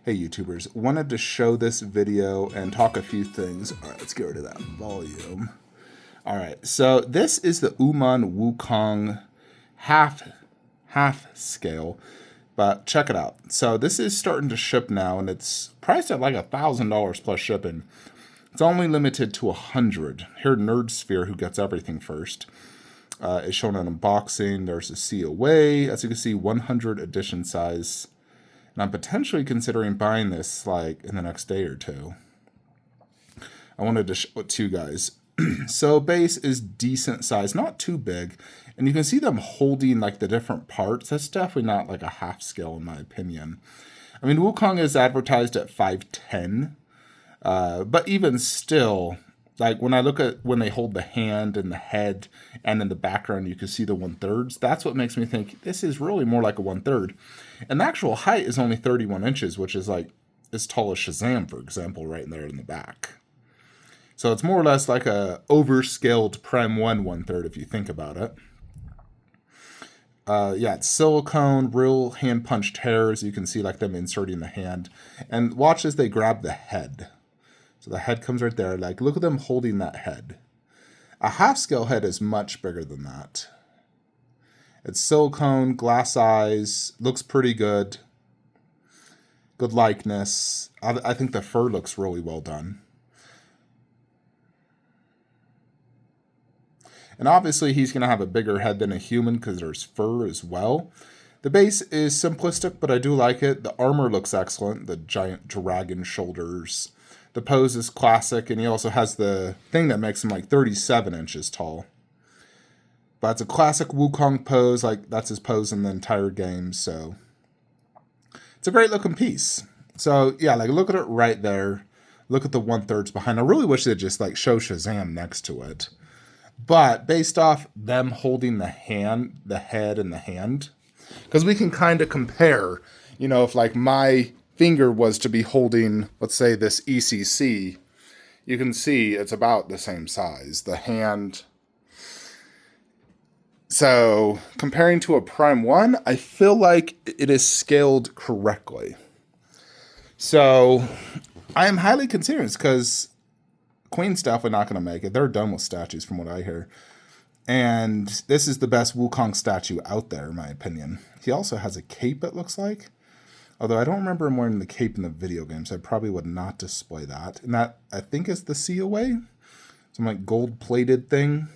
Hey YouTubers, wanted to show this video and talk a few things. All right, let's get rid of that volume. All right, so this is the Wukong half scale, but check it out. So this is starting to ship now, and it's priced at like $1,000 plus shipping. It's only limited to 100. Here, Nerdsphere, who gets everything first, is showing an unboxing. There's a COA, as you can see, 100 edition size. And I'm potentially considering buying this like in the next day or two. I wanted to show it to you guys. So base is decent size, not too big. And you can see them holding like the different parts. That's definitely not like a half scale in my opinion. I mean, Wukong is advertised at 5'10", but even still, like when I look at when they hold the hand and the head and in the background, you can see the 1/3. That's what makes me think this is really more like a 1/3. And the actual height is only 31 inches, which is like as tall as Shazam, for example, right in there in the back. So it's more or less like a overscaled Prime 1 1/3 if you think about it. Yeah, it's silicone, real hand-punched hairs. You can see like them inserting the hand. And watch as they grab the head. So the head comes right there. Like, look at them holding that head. A half-scale head is much bigger than that. It's silicone, glass eyes, looks pretty good. Good likeness. I think the fur looks really well done. And obviously he's going to have a bigger head than a human because there's fur as well. The base is simplistic, but I do like it. The armor looks excellent. The giant dragon shoulders. The pose is classic, and he also has the thing that makes him like 37 inches tall. But it's a classic Wukong pose, like that's his pose in the entire game, so it's a great looking piece. So yeah, like look at it right there. Look at the 1/3 behind. I really wish they'd just like show Shazam next to it. But based off them holding the hand, the head and the hand, because we can kind of compare, you know, if like my finger was to be holding, let's say this ECC, you can see it's about the same size. The hand. So comparing to a Prime 1, I feel like it is scaled correctly. So I am highly considering this because Queen's definitely not going to make it. They're done with statues from what I hear. And this is the best Wukong statue out there, in my opinion. He also has a cape, it looks like. Although I don't remember him wearing the cape in the video game, so I probably would not display that. And that, I think, is the COA. Some like gold-plated thing.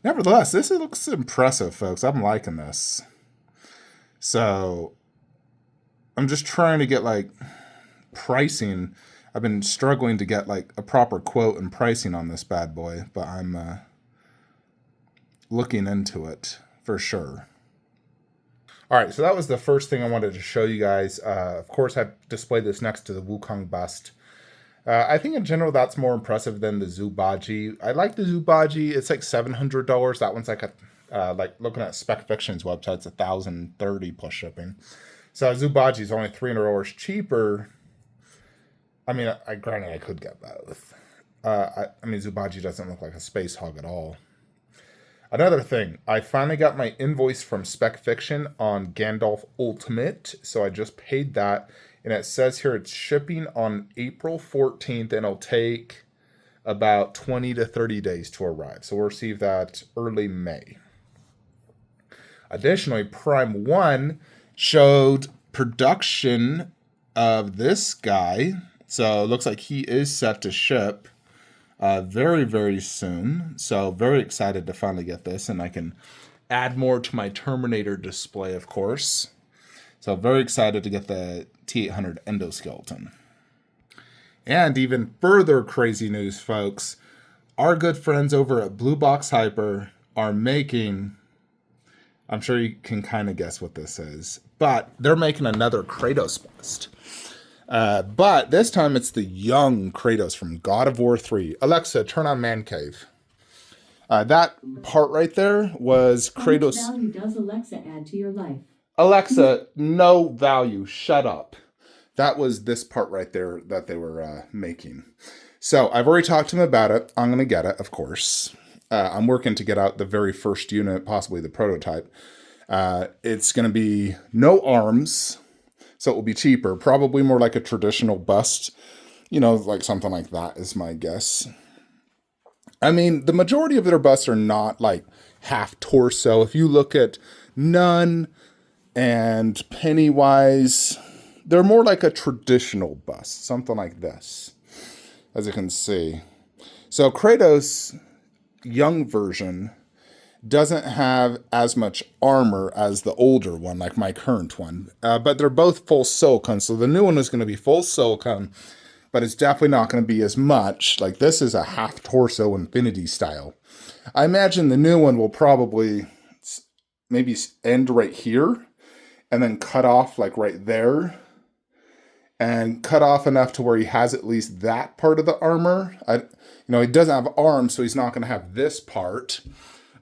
Nevertheless, this looks impressive, folks. I'm liking this. So, I'm just trying to get, like, pricing. I've been struggling to get, like, a proper quote and pricing on this bad boy. But I'm looking into it for sure. All right, so that was the first thing I wanted to show you guys. Of course, I've displayed this next to the Wukong bust. I think in general that's more impressive than the Zubaji. I like the Zubaji. It's like $700. That one's like like looking at Spec Fiction's website, it's $1,030 plus shipping. So Zubaji is only $300 cheaper. I mean, granted I could get both. I mean, Zubaji doesn't look like a space hog at all. Another thing, I finally got my invoice from Spec Fiction on Gandalf Ultimate, so I just paid that, and it says here it's shipping on April 14th, and it'll take about 20 to 30 days to arrive, so we'll receive that early May. Additionally, Prime 1 showed production of this guy, so it looks like he is set to ship very, very soon. So very excited to finally get this, and I can add more to my Terminator display, of course. So very excited to get the T800 endoskeleton. And even further crazy news, folks. Our good friends over at Blue Box Hyper are making, I'm sure you can kind of guess what this is, but they're making another Kratos bust. But this time it's the young Kratos from God of War 3. Alexa, turn on Man Cave. That part right there was Kratos. How much value does Alexa add to your life? Alexa, no value. Shut up. That was this part right there that they were making. So I've already talked to him about it. I'm going to get it, of course. I'm working to get out the very first unit, possibly the prototype. It's going to be no arms. So it will be cheaper, probably more like a traditional bust, like something like that is my guess. I mean, the majority of their busts are not like half torso. If you look at Nun and Pennywise, they're more like a traditional bust, something like this, as you can see. So Kratos' young version doesn't have as much armor as the older one, like my current one. But they're both full silicone, so the new one is going to be full silicone, but it's definitely not going to be as much. Like this is a half torso infinity style. I imagine the new one will probably maybe end right here and then cut off like right there and cut off enough to where he has at least that part of the armor. He doesn't have arms, so he's not going to have this part.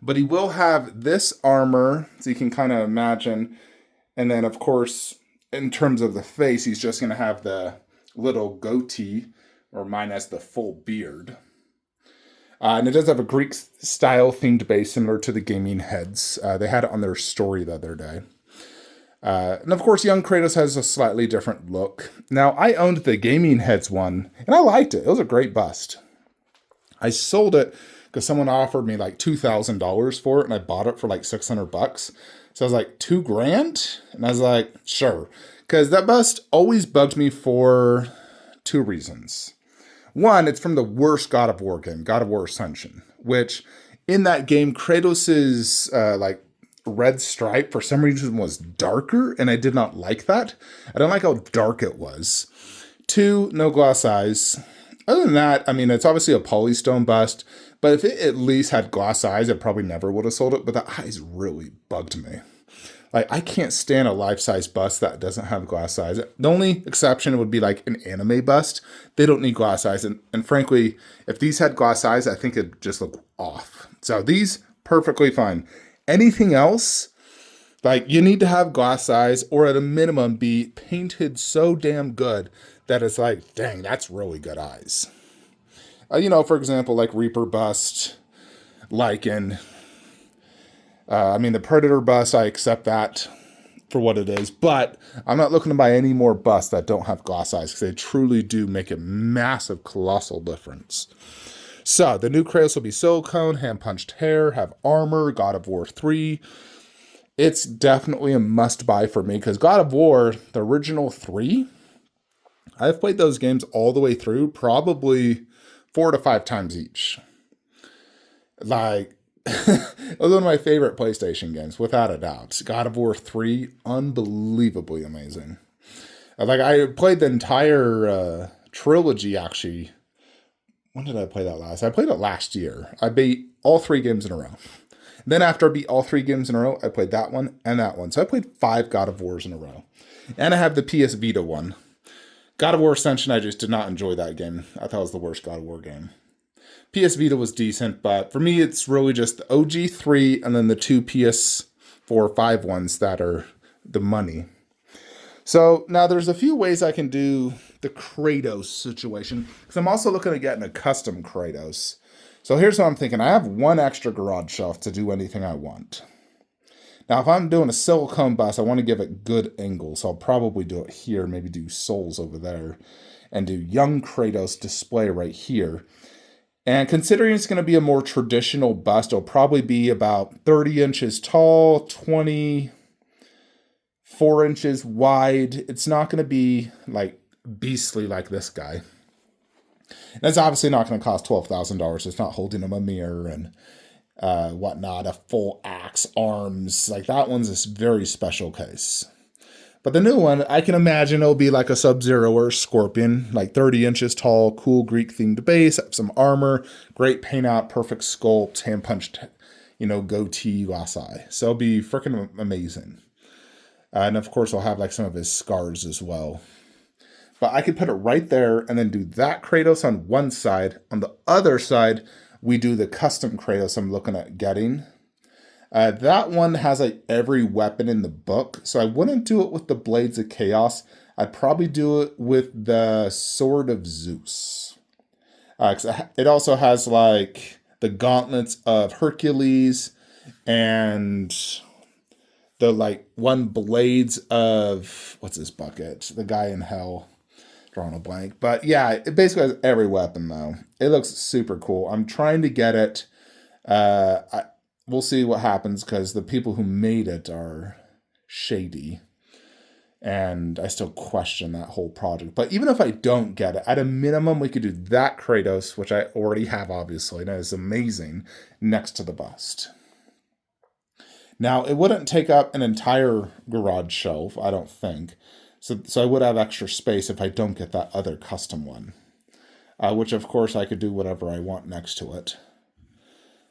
But he will have this armor, so you can kind of imagine. And then, of course, in terms of the face, he's just going to have the little goatee, or minus the full beard. And it does have a Greek-style themed base similar to the gaming heads. They had it on their story the other day. And of course, young Kratos has a slightly different look. Now, I owned the gaming heads one, and I liked it. It was a great bust. I sold it because someone offered me like $2,000 for it, and I bought it for like $600. So I was like, $2,000? And I was like, sure. Because that bust always bugged me for two reasons. One, it's from the worst God of War game, God of War Ascension, which in that game, Kratos's like red stripe for some reason was darker, and I did not like that. I don't like how dark it was. Two, no glass eyes. Other than that, I mean, it's obviously a polystone bust, but if it at least had glass eyes, I probably never would have sold it, but the eyes really bugged me. Like, I can't stand a life-size bust that doesn't have glass eyes. The only exception would be like an anime bust. They don't need glass eyes, and frankly, if these had glass eyes, I think it'd just look off. So these, perfectly fine. Anything else, like, you need to have glass eyes, or at a minimum be painted so damn good that it's like, dang, that's really good eyes. For example, like Reaper bust, Lycan. The Predator bust, I accept that for what it is, but I'm not looking to buy any more busts that don't have glass eyes because they truly do make a massive, colossal difference. So, the new Kratos will be silicone, hand-punched hair, have armor, God of War 3. It's definitely a must-buy for me because God of War, the original 3, I've played those games all the way through, probably 4 to 5 times each. Like, it was one of my favorite PlayStation games, without a doubt. God of War 3, unbelievably amazing. Like, I played the entire trilogy, actually. When did I play that last? I played it last year. I beat all 3 games in a row. Then after I beat all 3 games in a row, I played that one and that one. So I played 5 God of Wars in a row. And I have the PS Vita one. God of War Ascension, I just did not enjoy that game. I thought it was the worst God of War game. PS Vita was decent, but for me, it's really just the OG 3 and then the 2 PS4, 5 ones that are the money. So now there's a few ways I can do the Kratos situation, because I'm also looking at getting a custom Kratos. So here's what I'm thinking. I have one extra garage shelf to do anything I want. Now, if I'm doing a silicone bust, I want to give it good angle, so I'll probably do it here, maybe do souls over there, and do young Kratos display right here. And considering it's going to be a more traditional bust, it'll probably be about 30 inches tall, 24 inches wide. It's not going to be like beastly like this guy. And it's obviously not going to cost $12,000. It's not holding him a mirror and whatnot, a full axe, arms. Like that one's a very special case. But the new one, I can imagine it'll be like a Sub-Zero or a Scorpion, like 30 inches tall, cool Greek-themed base, some armor, great paint out, perfect sculpt, hand-punched, goatee, glass eye. So it'll be freaking amazing. And of course, I'll have like some of his scars as well. But I could put it right there and then do that Kratos on one side. On the other side, we do the custom Kratos I'm looking at getting. That one has like every weapon in the book, so I wouldn't do it with the Blades of Chaos. I'd probably do it with the Sword of Zeus. 'Cause it also has like the gauntlets of Hercules and the like one blades of what's this bucket? The guy in hell. Drawing a blank. But yeah, it basically has every weapon though. It looks super cool. I'm trying to get it. We'll see what happens because the people who made it are shady. And I still question that whole project. But even if I don't get it, at a minimum, we could do that Kratos, which I already have, obviously. And that is amazing, next to the bust. Now, it wouldn't take up an entire garage shelf, I don't think. So I would have extra space if I don't get that other custom one. Which, of course, I could do whatever I want next to it.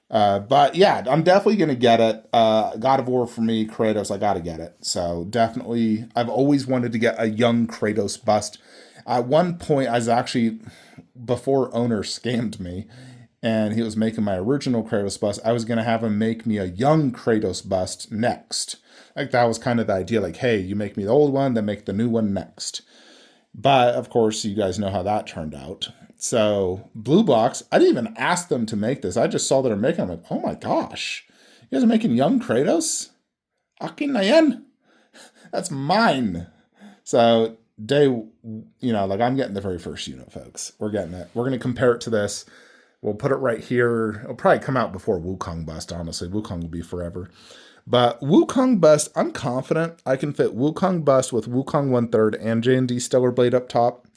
But yeah, I'm definitely going to get it. God of War for me, Kratos, I got to get it. So definitely, I've always wanted to get a young Kratos bust. At one point, I was actually, before owner scammed me, and he was making my original Kratos bust, I was going to have him make me a young Kratos bust next. Like, that was kind of the idea. Like, hey, you make me the old one, then make the new one next. But, of course, you guys know how that turned out. So, Blue Box, I didn't even ask them to make this. I just saw that they're making it. I'm like, oh my gosh. You guys are making young Kratos? Akin Nayen? That's mine. So, like I'm getting the very first unit, folks. We're getting it. We're going to compare it to this. We'll put it right here. It'll probably come out before Wukong Bust, honestly. Wukong will be forever. But Wukong Bust, I'm confident I can fit Wukong Bust with Wukong 1/3 and J&D Stellar Blade up top.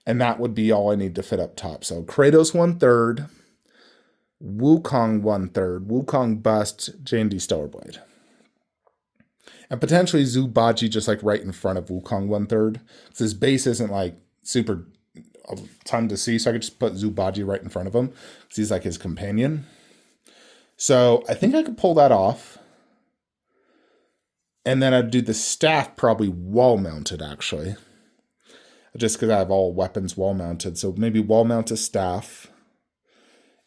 And that would be all I need to fit up top. So Kratos 1/3, Wukong 1/3, Wukong Bust, J&D Stellar Blade. And potentially Zubaji just like right in front of Wukong 1/3. Because his base isn't like super a ton to see. So I could just put Zubaji right in front of him. Because he's like his companion. So I think I could pull that off. And then I'd do the staff probably wall mounted actually. Just because I have all weapons wall mounted. So maybe wall mounted staff.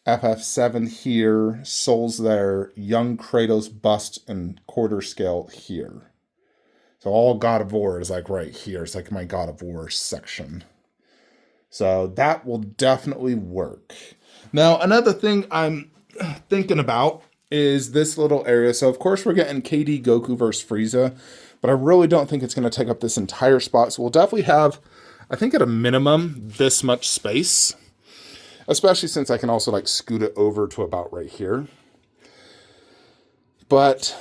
FF7 here. Souls there. Young Kratos bust and quarter scale here. So all God of War is like right here. It's like my God of War section. So that will definitely work. Now, another thing I'm thinking about is this little area. So, of course, we're getting KD Goku versus Frieza, but I really don't think it's going to take up this entire spot. So we'll definitely have, I think at a minimum, this much space, especially since I can also like scoot it over to about right here. But,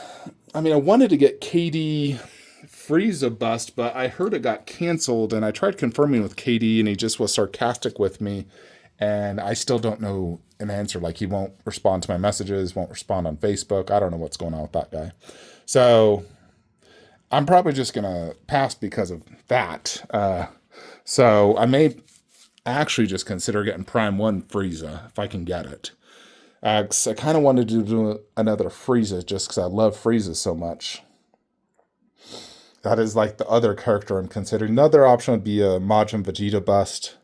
I mean, I wanted to get KD Frieza bust, but I heard it got canceled, and I tried confirming with KD, and he just was sarcastic with me, and I still don't know an answer. Like, he won't respond to my messages, won't respond on Facebook. I don't know what's going on with that guy. So I'm probably just going to pass because of that. So I may actually just consider getting Prime 1 Frieza if I can get it. 'Cause I kind of wanted to do another Frieza just because I love Frieza so much. That is like the other character I'm considering. Another option would be a Majin Vegeta bust.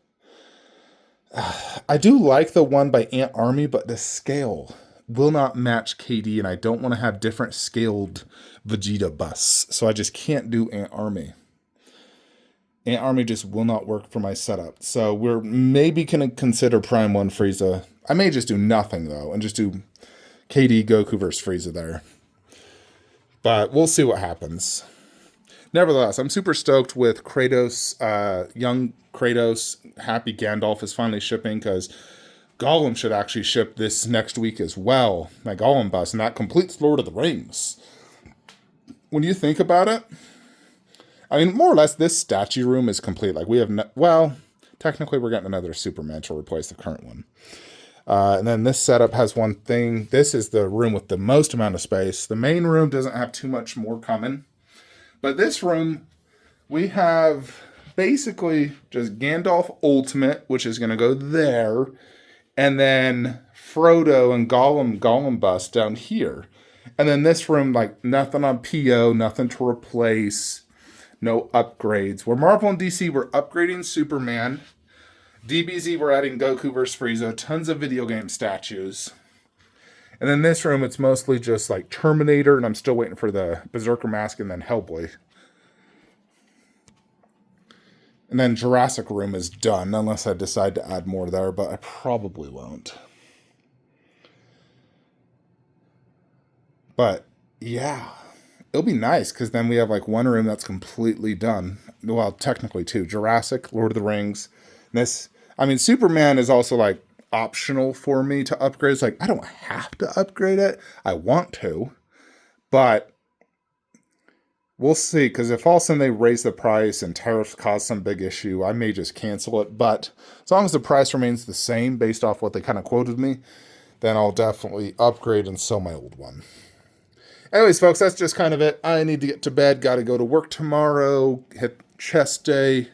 I do like the one by Ant Army, but the scale will not match KD, and I don't want to have different scaled Vegeta busts. So I just can't do Ant Army. Ant Army just will not work for my setup. So we're maybe going to consider Prime 1 Frieza. I may just do nothing, though, and just do KD Goku versus Frieza there. But we'll see what happens. Nevertheless, I'm super stoked with Kratos, young Kratos. Happy Gandalf is finally shipping because Gollum should actually ship this next week as well. My Gollum bust, and that completes Lord of the Rings. When you think about it, I mean, more or less, this statue room is complete. Like, we have, technically we're getting another Superman to replace the current one. And then this setup has one thing. This is the room with the most amount of space. The main room doesn't have too much more coming. But this room, we have basically just Gandalf Ultimate, which is going to go there. And then Frodo and Gollum bust down here. And then this room, like, nothing on PO, nothing to replace, no upgrades. Where Marvel and DC, we're upgrading Superman. DBZ, we're adding Goku vs. Frieza, tons of video game statues. And then this room, it's mostly just like Terminator, and I'm still waiting for the Berserker mask, and then Hellboy. And then Jurassic Room is done, unless I decide to add more there, but I probably won't. But, yeah. It'll be nice because then we have like one room that's completely done. Well, technically two: Jurassic, Lord of the Rings. This, I mean, Superman is also like optional for me to upgrade. It's like I don't have to upgrade it. I want to, but we'll see. Because if all of a sudden they raise the price and tariffs cause some big issue, I may just cancel it. But as long as the price remains the same based off what they kind of quoted me, then I'll definitely upgrade and sell my old one. Anyways, folks, that's just kind of it. I need to get to bed. Got to go to work tomorrow. Hit chest day.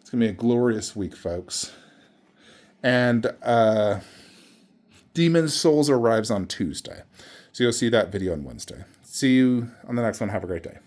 It's going to be a glorious week, folks. And Demon's Souls arrives on Tuesday. So you'll see that video on Wednesday. See you on the next one. Have a great day.